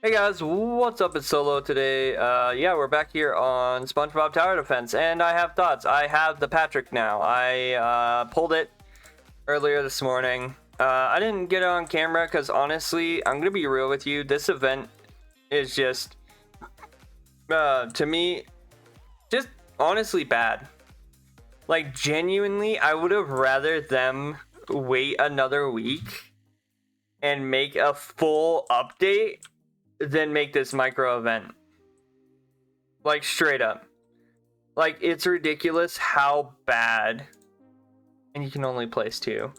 Hey guys, what's up? It's Solo today. Yeah, we're back here on Spongebob Tower Defense, and I have thoughts. I have the Patrick now. I pulled it earlier this morning. I didn't get it on camera because honestly, I'm gonna be real with you. This event is just, to me, just honestly bad. Like genuinely, I would have rather them wait another week and make a full update than make this micro event. Like straight up. Like it's ridiculous how bad. And you can only place 2.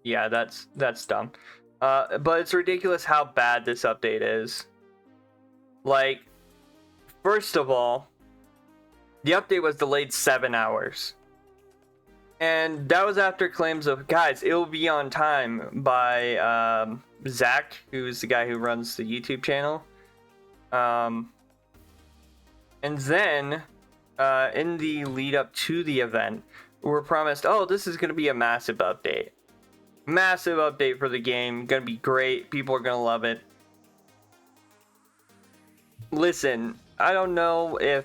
Yeah, that's dumb. But it's ridiculous how bad this update is. Like, first of all, the update was delayed 7 hours. And that was after claims of, guys, it'll be on time by Zach, who's the guy who runs the YouTube channel. And then, in the lead up to the event, we're promised, oh, this is going to be a massive update. Massive update for the game. Going to be great. People are going to love it. Listen, I don't know if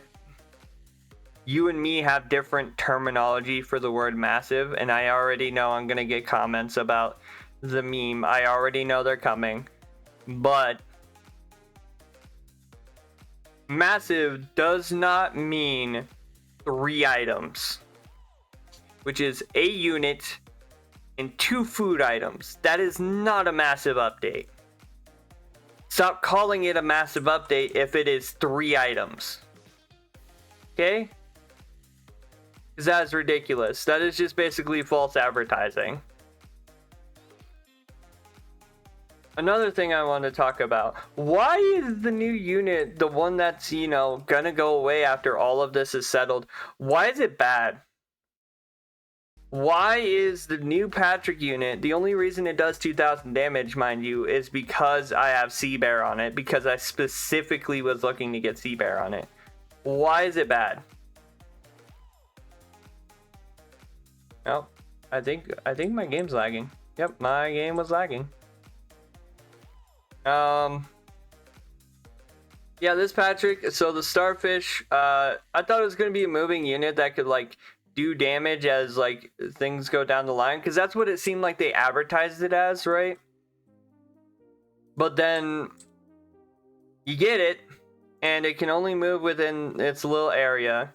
you and me have different terminology for the word massive, and I already know I'm going to get comments about the meme. I already know they're coming. But massive does not mean 3 items, which is a unit and 2 food items. That is not a massive update. Stop calling it a massive update if it is 3 items. Okay? Because that is ridiculous. That is just basically false advertising. Another thing I want to talk about. Why is the new unit, the one that's, gonna go away after all of this is settled, why is it bad? Why is the new Patrick unit, the only reason it does 2,000 damage, mind you, is because I have Sea Bear on it, because I specifically was looking to get Sea Bear on it. Why is it bad? Oh, I think my game's lagging. Yep, my game was lagging. Yeah, this Patrick, so the Starfish, I thought it was going to be a moving unit that could, do damage as, things go down the line, because that's what it seemed like they advertised it as, right? But then, you get it, and it can only move within its little area,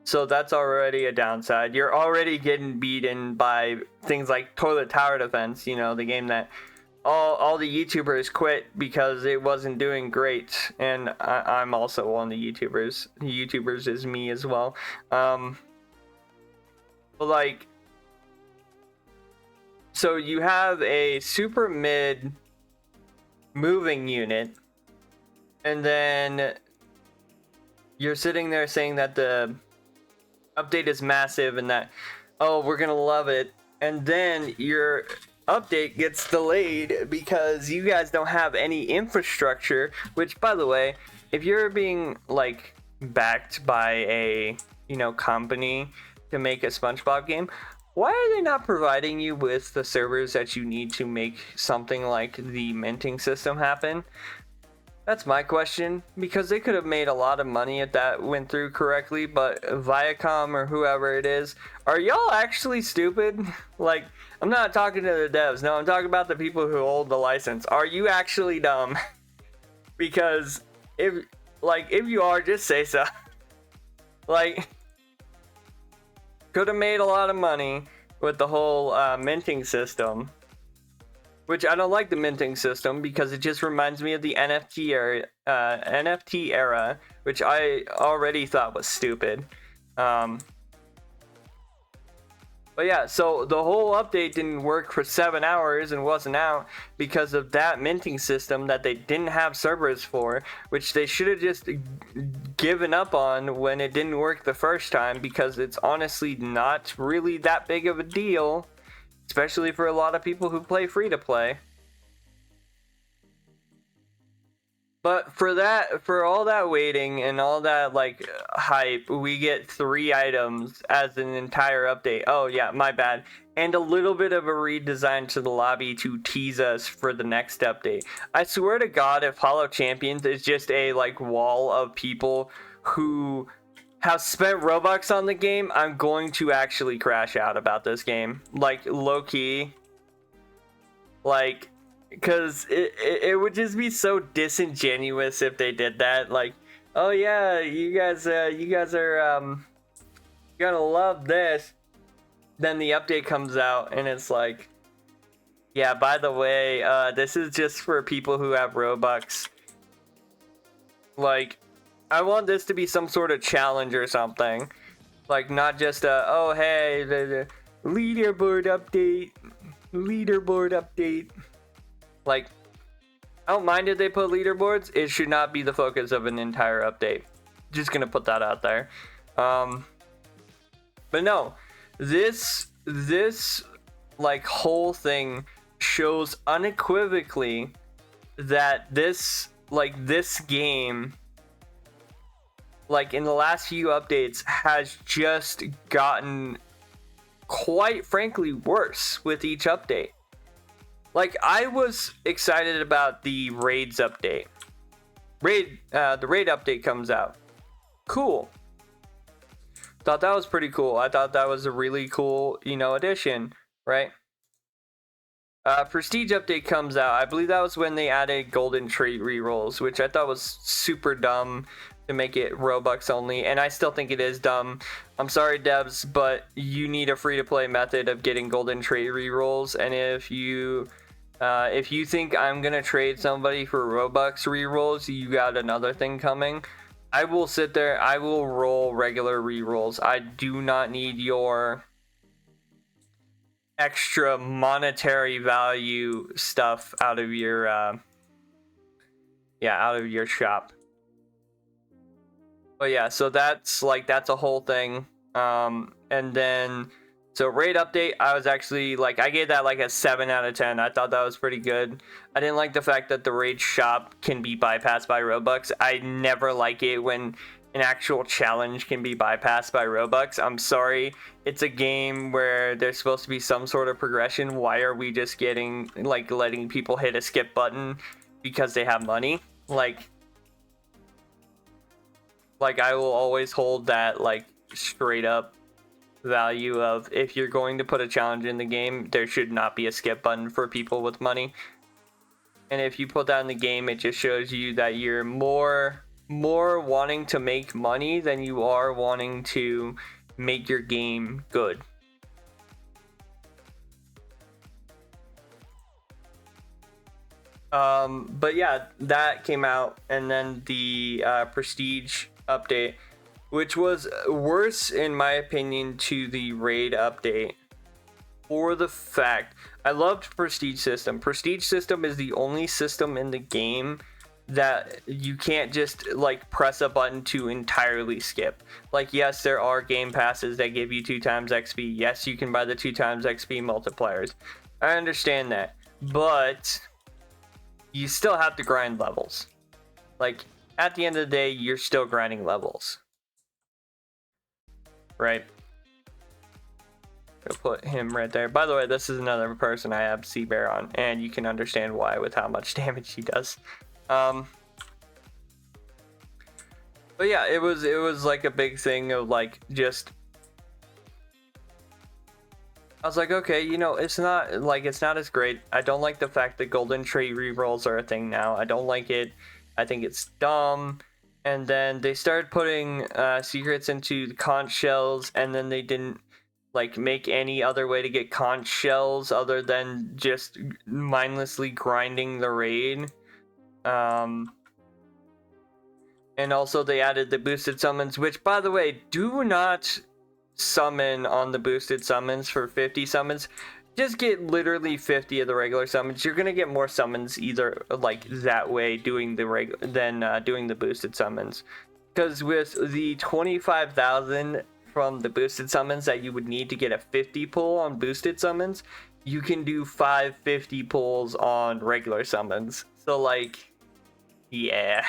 so that's already a downside. You're already getting beaten by things like Toilet Tower Defense, the game that all the YouTubers quit because it wasn't doing great, and I'm also one of the YouTubers. YouTubers is me as well. So you have a super mid moving unit, and then you're sitting there saying that the update is massive and that, oh, we're gonna love it, and then your update gets delayed because you guys don't have any infrastructure. Which, by the way, if you're being backed by a company to make a SpongeBob game, why are they not providing you with the servers that you need to make something like the minting system happen? That's my question, because they could have made a lot of money if that went through correctly. But Viacom or whoever it is, are y'all actually stupid? I'm not talking to the devs. No, I'm talking about the people who hold the license. Are you actually dumb? Because if you are, just say so. Could have made a lot of money with the whole minting system. Which I don't like the minting system because it just reminds me of the NFT era, which I already thought was stupid. But yeah, so the whole update didn't work for 7 hours and wasn't out because of that minting system that they didn't have servers for, which they should have just given up on when it didn't work the first time, because it's honestly not really that big of a deal, especially for a lot of people who play free to play. But for all that waiting and all that like hype, we get 3 items as an entire update. Oh yeah, my bad. And a little bit of a redesign to the lobby to tease us for the next update. I swear to God, if Hollow Champions is just a like wall of people who have spent Robux on the game, I'm going to actually crash out about this game. Like low key. Like, because it would just be so disingenuous if they did that. Like, oh yeah, you guys are gonna love this. Then the update comes out and it's like, yeah, by the way, this is just for people who have Robux. Like, I want this to be some sort of challenge or something. Like, not just a, oh hey, the leaderboard update. Like, I don't mind if they put leaderboards. It should not be the focus of an entire update. Just gonna put that out there. But no, this like whole thing shows unequivocally that this game, like in the last few updates, has just gotten quite frankly worse with each update. Like, I was excited about the raids update. The raid update comes out. Cool. Thought that was pretty cool. I thought that was a really cool, addition, right? Prestige update comes out. I believe that was when they added golden trait rerolls, which I thought was super dumb to make it Robux only, and I still think it is dumb. I'm sorry, devs, but you need a free-to-play method of getting golden trait rerolls, and if you think I'm gonna trade somebody for Robux rerolls, you got another thing coming. I will sit there, I will roll regular rerolls. I do not need your extra monetary value stuff out of your shop. But yeah, so that's a whole thing. And then, so raid update, I was actually like, I gave that like a 7 out of 10. I thought that was pretty good. I didn't like the fact that the raid shop can be bypassed by Robux. I never like it when an actual challenge can be bypassed by Robux. I'm sorry. It's a game where there's supposed to be some sort of progression. Why are we just getting, like, letting people hit a skip button because they have money? Like I will always hold that like straight up value of, if you're going to put a challenge in the game, there should not be a skip button for people with money. And if you put that in the game, it just shows you that you're more wanting to make money than you are wanting to make your game good. But yeah, that came out, and then the Prestige update, which was worse in my opinion to the raid update, for the fact I loved Prestige system. Prestige system is the only system in the game that you can't just like press a button to entirely skip. Like, yes, there are game passes that give you 2 times XP. Yes, you can buy the 2 times XP multipliers. I understand that, but you still have to grind levels. Like, at the end of the day, you're still grinding levels, right? I'll put him right there. By the way, this is another person I have Sea Bear on, and you can understand why with how much damage he does. But yeah, it was like a big thing of like, just, I was like, okay, it's not as great. I don't like the fact that golden trait rerolls are a thing now. I don't like it. I think it's dumb. And then they started putting secrets into the conch shells, and then they didn't like make any other way to get conch shells other than just mindlessly grinding the raid. And also they added the boosted summons, which, by the way, do not summon on the boosted summons for 50 summons. Just get literally 50 of the regular summons. You're gonna get more summons either like that way doing the than doing the boosted summons, because with the 25,000 from the boosted summons that you would need to get a 50 pull on boosted summons, you can do 550 pulls on regular summons. So like, Yeah.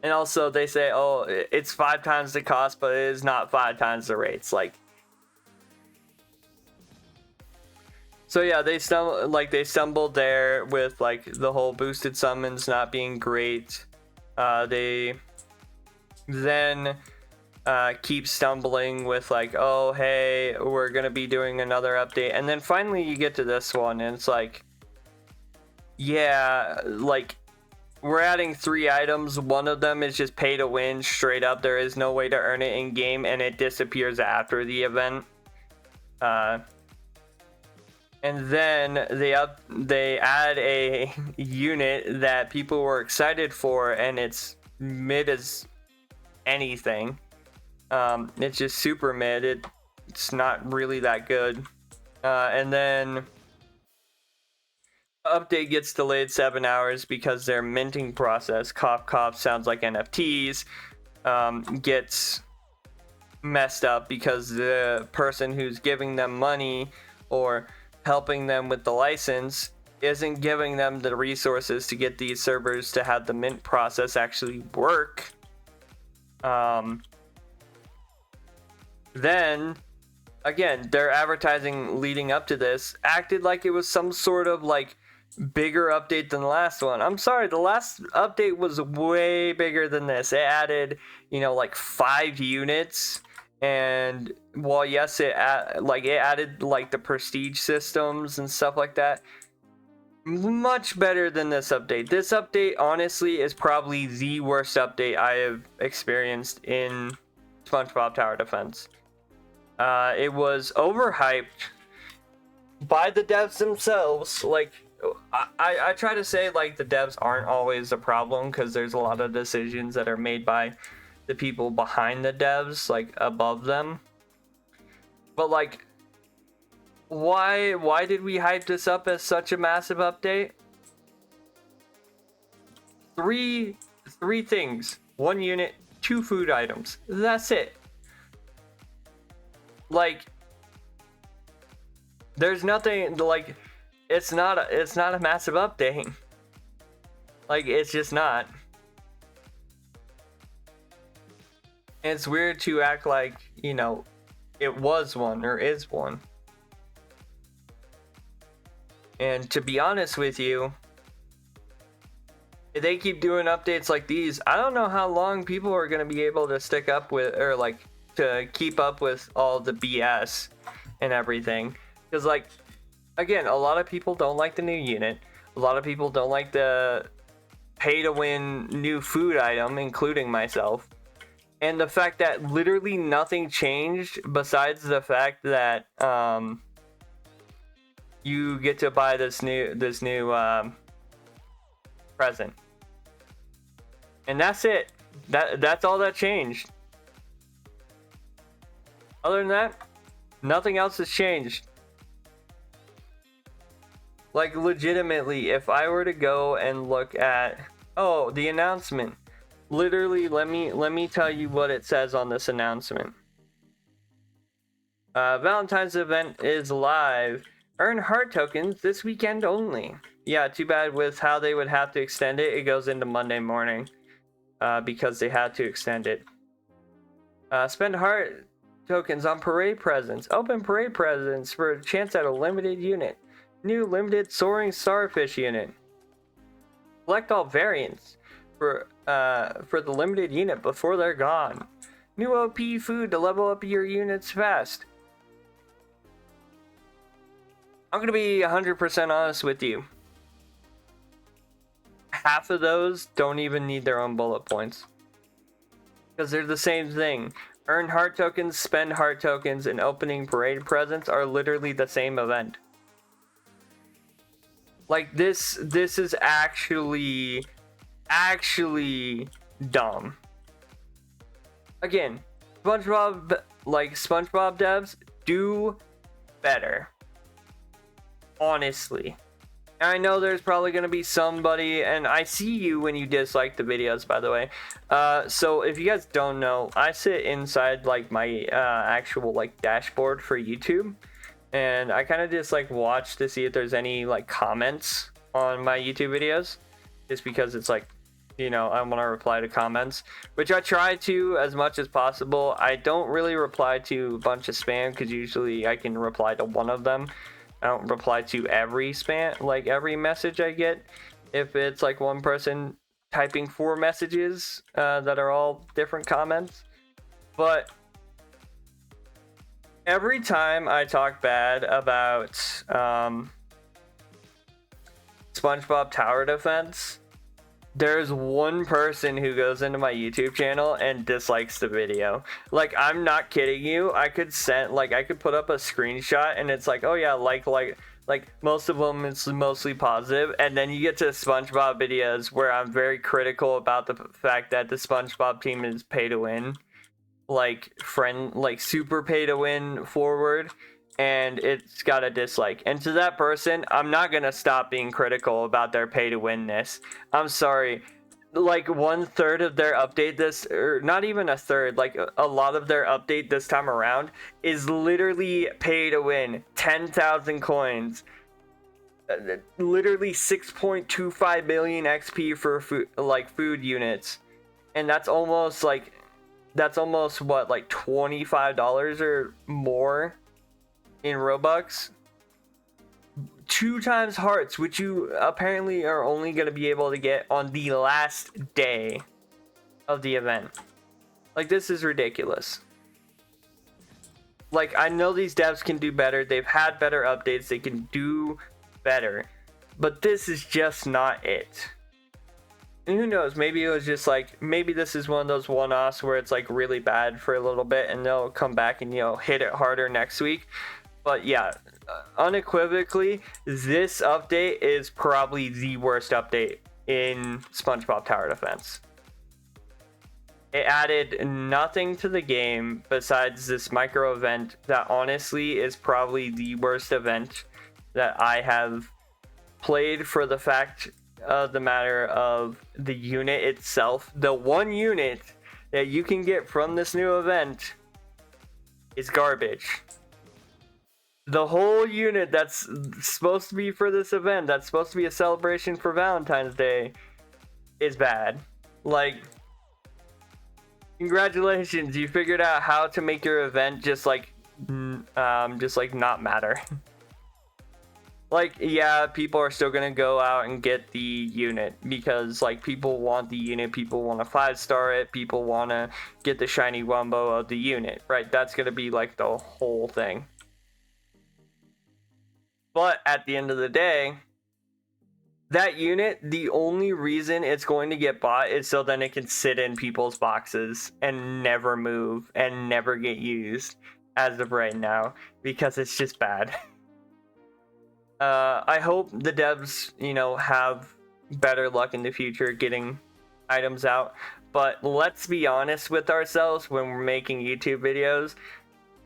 And also they say, oh, it's 5 times the cost, but it is not 5 times the rates. Like, so yeah, they stumbled there with like the whole boosted summons not being great. They then keep stumbling with like, oh hey, we're gonna be doing another update, and then finally you get to this one and it's like, yeah, like, we're adding 3 items. One of them is just pay to win straight up. There is no way to earn it in game, and it disappears after the event. And then they add a unit that people were excited for, and it's mid as anything. It's just super mid. It's not really that good. And then update gets delayed 7 hours because their minting process, cough cough, sounds like NFTs, gets messed up because the person who's giving them money or helping them with the license isn't giving them the resources to get these servers to have the mint process actually work. Then again, their advertising leading up to this acted like it was some sort of like bigger update than the last one. I'm sorry, the last update was way bigger than this. It added, like 5 units, and while yes, it added like the prestige systems and stuff like that. Much better than this update. This update honestly is probably the worst update I have experienced in SpongeBob Tower Defense. It was overhyped by the devs themselves. Like, I try to say like the devs aren't always a problem, because there's a lot of decisions that are made by the people behind the devs, like above them. But like, why did we hype this up as such a massive update? Three things: 1 unit, 2 food items. That's it. Like, there's nothing like. It's not a massive update. Like, it's just not. And it's weird to act like, it was one or is one. And to be honest with you, if they keep doing updates like these, I don't know how long people are going to be able to stick up with, or like to keep up with all the BS and everything. Because like, again, a lot of people don't like the new unit. A lot of people don't like the pay-to-win new food item, including myself. And the fact that literally nothing changed besides the fact that you get to buy this new present. And that's it. That's all that changed. Other than that, nothing else has changed. Like, legitimately, if I were to go and look at, the announcement, literally, let me tell you what it says on this announcement. Valentine's event is live. Earn heart tokens this weekend only. Yeah, too bad with how they would have to extend it. It goes into Monday morning, because they had to extend it. Spend heart tokens on parade presents. Open parade presents for a chance at a limited unit. New limited soaring starfish unit. Collect all variants for the limited unit before they're gone. New OP food to level up your units fast. I'm gonna be 100% honest with you. Half of those don't even need their own bullet points, because they're the same thing. Earn heart tokens, spend heart tokens, and opening parade presents are literally the same event. Like, this is actually dumb. Again, SpongeBob devs, do better. Honestly. And I know there's probably going to be somebody, and I see you when you dislike the videos, by the way. So if you guys don't know, I sit inside like my actual like dashboard for YouTube. And I kind of just like watch to see if there's any like comments on my YouTube videos, just because it's like I want to reply to comments, which I try to as much as possible. I don't really reply to a bunch of spam because usually I can reply to one of them. I don't reply to every spam, like every message I get. If it's like one person typing 4 messages that are all different comments. But every time I talk bad about SpongeBob Tower Defense, there's one person who goes into my YouTube channel and dislikes the video. Like, I'm not kidding you. I could put up a screenshot and it's like, oh yeah, like most of them it's mostly positive, and then you get to SpongeBob videos where I'm very critical about the fact that the SpongeBob team is pay to win, like super pay to win forward, and it's got a dislike. And to that person, I'm not gonna stop being critical about their pay to winness. I'm sorry. Like 1/3 of their update or not even a third, like a lot of their update this time around is literally pay to win. 10,000 coins, literally 6.25 million XP for food units, and that's almost what, like $25 or more in Robux. 2 times hearts, which you apparently are only going to be able to get on the last day of the event. Like, this is ridiculous. Like, I know these devs can do better. They've had better updates. They can do better. But this is just not it. And who knows, maybe it was just like, maybe this is one of those one-offs where it's like really bad for a little bit and they'll come back and, hit it harder next week. But yeah, unequivocally, this update is probably the worst update in SpongeBob Tower Defense. It added nothing to the game besides this micro event that honestly is probably the worst event that I have played, for the fact of the matter of the unit itself. The one unit that you can get from this new event is garbage. The whole unit that's supposed to be for this event, that's supposed to be a celebration for Valentine's Day, is bad. Like, congratulations, you figured out how to make your event just not matter. Like, yeah, people are still gonna go out and get the unit because, like, people want the unit, people want to 5-star it, people want to get the shiny wumbo of the unit, right? That's gonna be like the whole thing. But at the end of the day, that unit, the only reason it's going to get bought is so then it can sit in people's boxes and never move and never get used as of right now, because it's just bad. I hope the devs, have better luck in the future getting items out. But let's be honest with ourselves when we're making YouTube videos.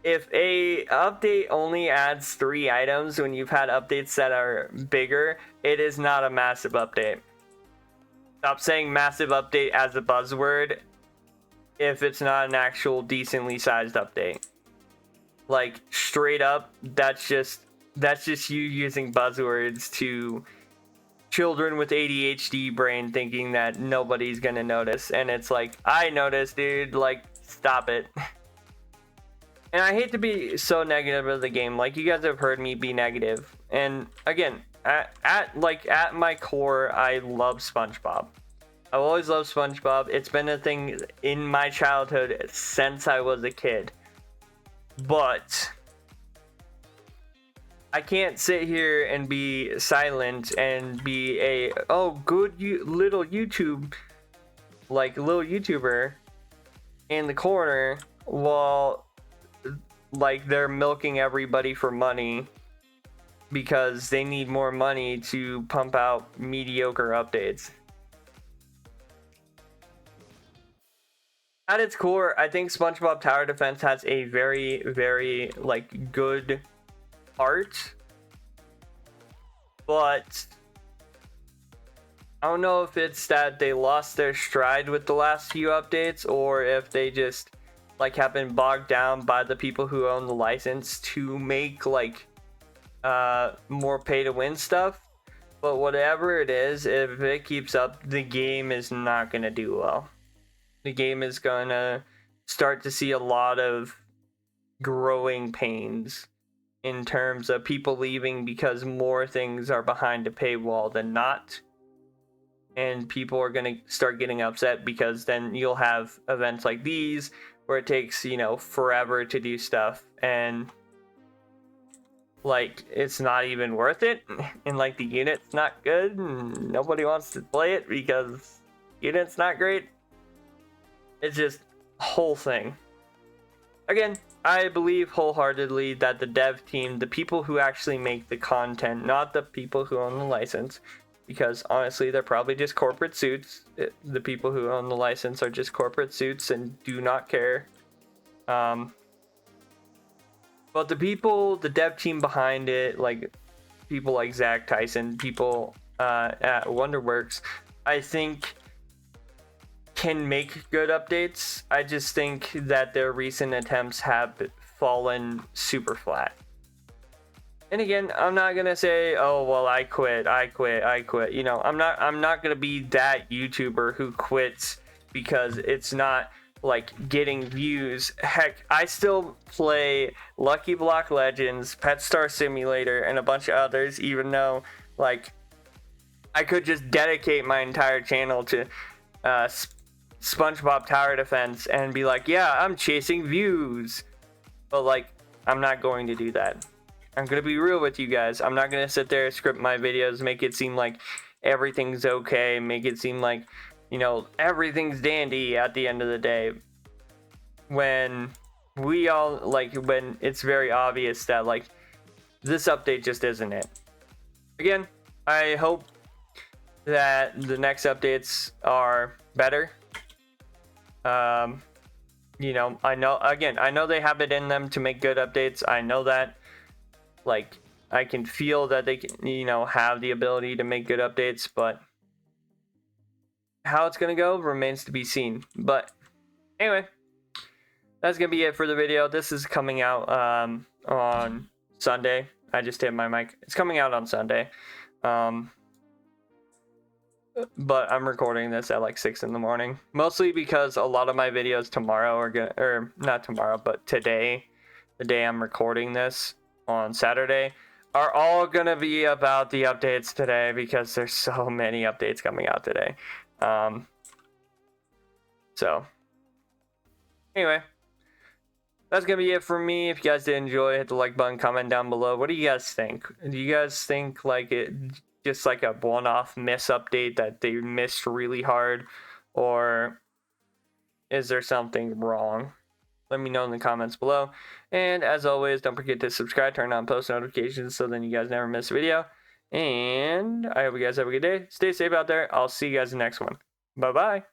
If a update only adds 3 items when you've had updates that are bigger, it is not a massive update. Stop saying massive update as a buzzword if it's not an actual decently sized update. Like, straight up, that's just you using buzzwords to children with ADHD brain thinking that nobody's gonna notice. And it's like, I noticed, dude. Like, stop it. And I hate to be so negative of the game. Like, you guys have heard me be negative. And again, at my core, I love SpongeBob. I've always loved SpongeBob. It's been a thing in my childhood since I was a kid. But I can't sit here and be silent and be a little YouTuber in the corner while like they're milking everybody for money because they need more money to pump out mediocre updates. At its core, I think SpongeBob Tower Defense has a very, very good heart, but I don't know if it's that they lost their stride with the last few updates, or if they just have been bogged down by the people who own the license to make more pay to win stuff. But whatever it is, if it keeps up, the game is not going to do well. The game is going to start to see a lot of growing pains in terms of people leaving because more things are behind a paywall than not. And people are going to start getting upset because then you'll have events like these where it takes, you know, forever to do stuff. And like, it's not even worth it, and like the unit's not good, and nobody wants to play it because unit's not great. It's just a whole thing. Again, I believe wholeheartedly that the dev team, the people who actually make the content, not the people who own the license, because honestly they're probably just corporate suits. The people who own the license are just corporate suits and do not care. But the people, the dev team behind it, like people like Zach Tyson, people at Wonderworks, I think can make good updates. I just think that their recent attempts have fallen super flat. And again, I'm not gonna say, oh well, I quit. You know, I'm not gonna be that YouTuber who quits because it's not like getting views. Heck, I still play Lucky Block Legends, Pet Star Simulator, and a bunch of others, even though like I could just dedicate my entire channel to Spongebob Tower Defense and be like, yeah, I'm chasing views. But like, I'm not going to do that. I'm gonna be real with you guys. I'm not gonna sit there, script my videos, make it seem like everything's okay, make it seem like, you know, everything's dandy at the end of the day, when we all, like, when it's very obvious that, like, this update just isn't it. Again, I hope that the next updates are better. You know, I know they have it in them to make good updates. I know that, like, I can feel that they can, you know, have the ability to make good updates, but how it's gonna go remains to be seen. But anyway, that's gonna be it for the video. This is coming out on Sunday. I just hit my mic. It's coming out on Sunday, but I'm recording this at like 6 in the morning, mostly because a lot of my videos tomorrow are gonna, or not tomorrow, but today, the day I'm recording this on Saturday, are all gonna be about the updates today because there's so many updates coming out today. So anyway, that's gonna be it for me. If you guys did enjoy, hit the like button, comment down below. What do you guys think? Do you guys think like it just like a one-off miss update that they missed really hard, or is there something wrong? Let me know in the comments below. And as always, don't forget to subscribe, turn on post notifications so then you guys never miss a video. And I hope you guys have a good day. Stay safe out there. I'll see you guys in the next one. Bye-bye.